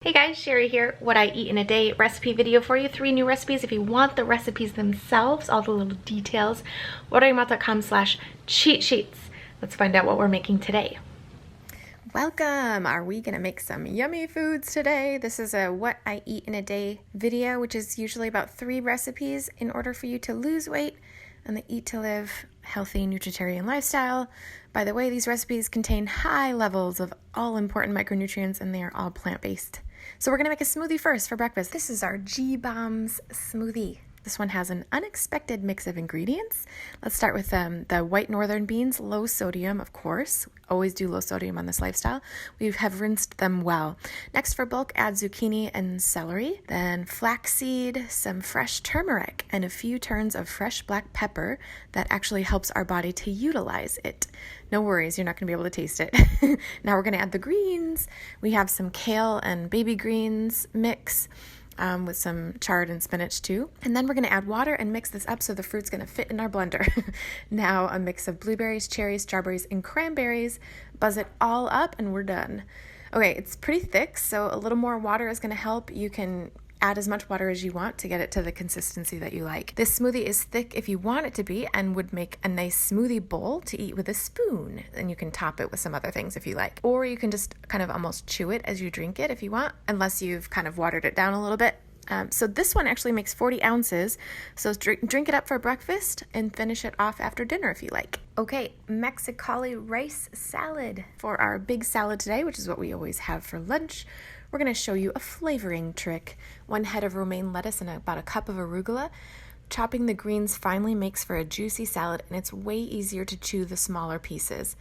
Hey guys, Cheri here. What I eat in a day recipe video for you. 3 new recipes. If you want the recipes themselves, all the little details, whateveryourmouth.com/cheat sheets. Let's find out what we're making today. Welcome! Are we gonna make some yummy foods today? This is a what I eat in a day video, which is usually about 3 recipes in order for you to lose weight and the eat to live healthy nutritarian lifestyle. By the way, these recipes contain high levels of all important micronutrients and they are all plant-based. So we're gonna make a smoothie first for breakfast. This is our G-Bombs smoothie. This one has an unexpected mix of ingredients. Let's start with the white northern beans, low sodium, of course. Always do low sodium on this lifestyle. We have rinsed them well. Next for bulk, add zucchini and celery. Then flaxseed, some fresh turmeric, and a few turns of fresh black pepper that actually helps our body to utilize it. No worries, you're not gonna be able to taste it. Now we're gonna add the greens. We have some kale and baby greens mix. With some chard and spinach too. And then we're gonna add water and mix this up so the fruit's gonna fit in our blender. Now a mix of blueberries, cherries, strawberries, and cranberries. Buzz it all up and we're done. Okay, it's pretty thick, so a little more water is gonna help. You can add as much water as you want to get it to the consistency that you like. This smoothie is thick if you want it to be and would make a nice smoothie bowl to eat with a spoon. And you can top it with some other things if you like. Or you can just kind of almost chew it as you drink it if you want, unless you've kind of watered it down a little bit. So this one actually makes 40 ounces. So drink it up for breakfast and finish it off after dinner if you like. Okay, Mexicali rice salad for our big salad today, which is what we always have for lunch. We're going to show you a flavoring trick. 1 head of romaine lettuce and about a cup of arugula. Chopping the greens finely makes for a juicy salad, and it's way easier to chew the smaller pieces.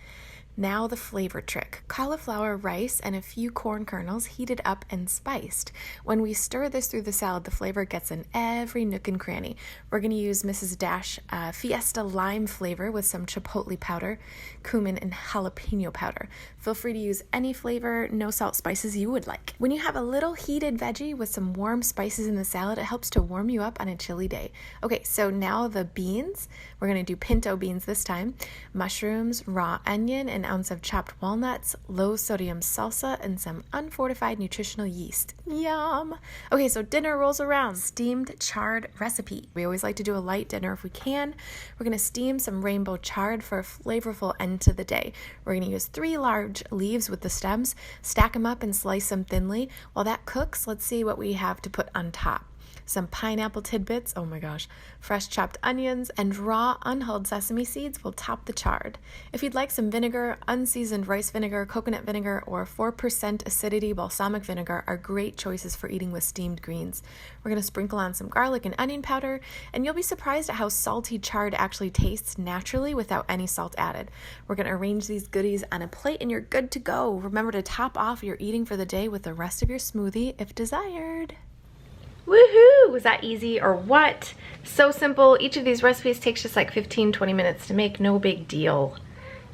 Now the flavor trick. Cauliflower, rice, and a few corn kernels heated up and spiced. When we stir this through the salad, the flavor gets in every nook and cranny. We're going to use Mrs. Dash Fiesta lime flavor with some chipotle powder, cumin, and jalapeno powder. Feel free to use any flavor, no salt spices you would like. When you have a little heated veggie with some warm spices in the salad, it helps to warm you up on a chilly day. Okay, so now the beans. We're going to do pinto beans this time. Mushrooms, raw onion, an ounce of chopped walnuts, low sodium salsa, and some unfortified nutritional yeast. Yum! Okay, so dinner rolls around. Steamed chard recipe. We always like to do a light dinner if we can. We're going to steam some rainbow chard for a flavorful end to the day. We're going to use 3 large leaves with the stems, stack them up and slice them thinly. While that cooks, let's see what we have to put on top. Some pineapple tidbits, oh my gosh, fresh chopped onions, and raw unhulled sesame seeds will top the chard. If you'd like some vinegar, unseasoned rice vinegar, coconut vinegar, or 4% acidity balsamic vinegar are great choices for eating with steamed greens. We're going to sprinkle on some garlic and onion powder, and you'll be surprised at how salty chard actually tastes naturally without any salt added. We're going to arrange these goodies on a plate and you're good to go. Remember to top off your eating for the day with the rest of your smoothie if desired. Woohoo! Was that easy or what? So simple. Each of these recipes takes just like 15-20 minutes to make. No big deal.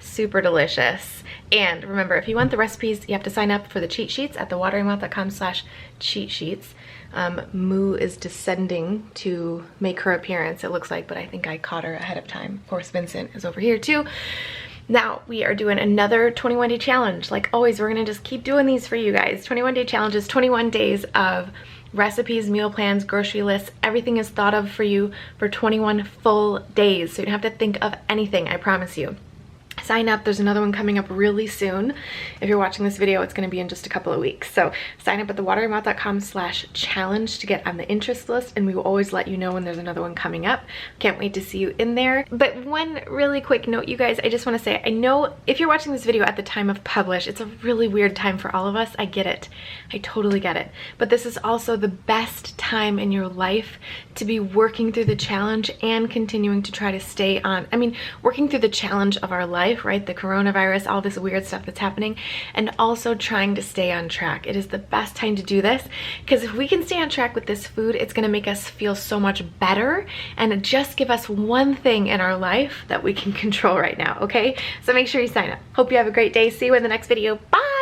Super delicious. And remember, if you want the recipes, you have to sign up for the cheat sheets at thewaterinmouth.com/cheat sheets. Moo is descending to make her appearance, it looks like, but I think I caught her ahead of time. Of course, Vincent is over here too. Now we are doing another 21-day challenge. Like always, we're gonna just keep doing these for you guys. 21-day challenge is 21 days of recipes, meal plans, grocery lists. Everything is thought of for you for 21 full days. So you don't have to think of anything, I promise you. Sign up. There's another one coming up really soon. If you're watching this video, it's going to be in just a couple of weeks. So sign up at thewaterinmouth.com/challenge to get on the interest list, and we will always let you know when there's another one coming up. Can't wait to see you in there. But one really quick note, you guys, I just want to say, I know if you're watching this video at the time of publish, it's a really weird time for all of us. I get it. I totally get it. But this is also the best time in your life to be working through the challenge and continuing to try to stay on. I mean, working through the challenge of our life, right? The coronavirus, all this weird stuff that's happening, and also trying to stay on track. It is the best time to do this because if we can stay on track with this food, it's going to make us feel so much better and just give us one thing in our life that we can control right now, okay? So make sure you sign up. Hope you have a great day. See you in the next video. Bye!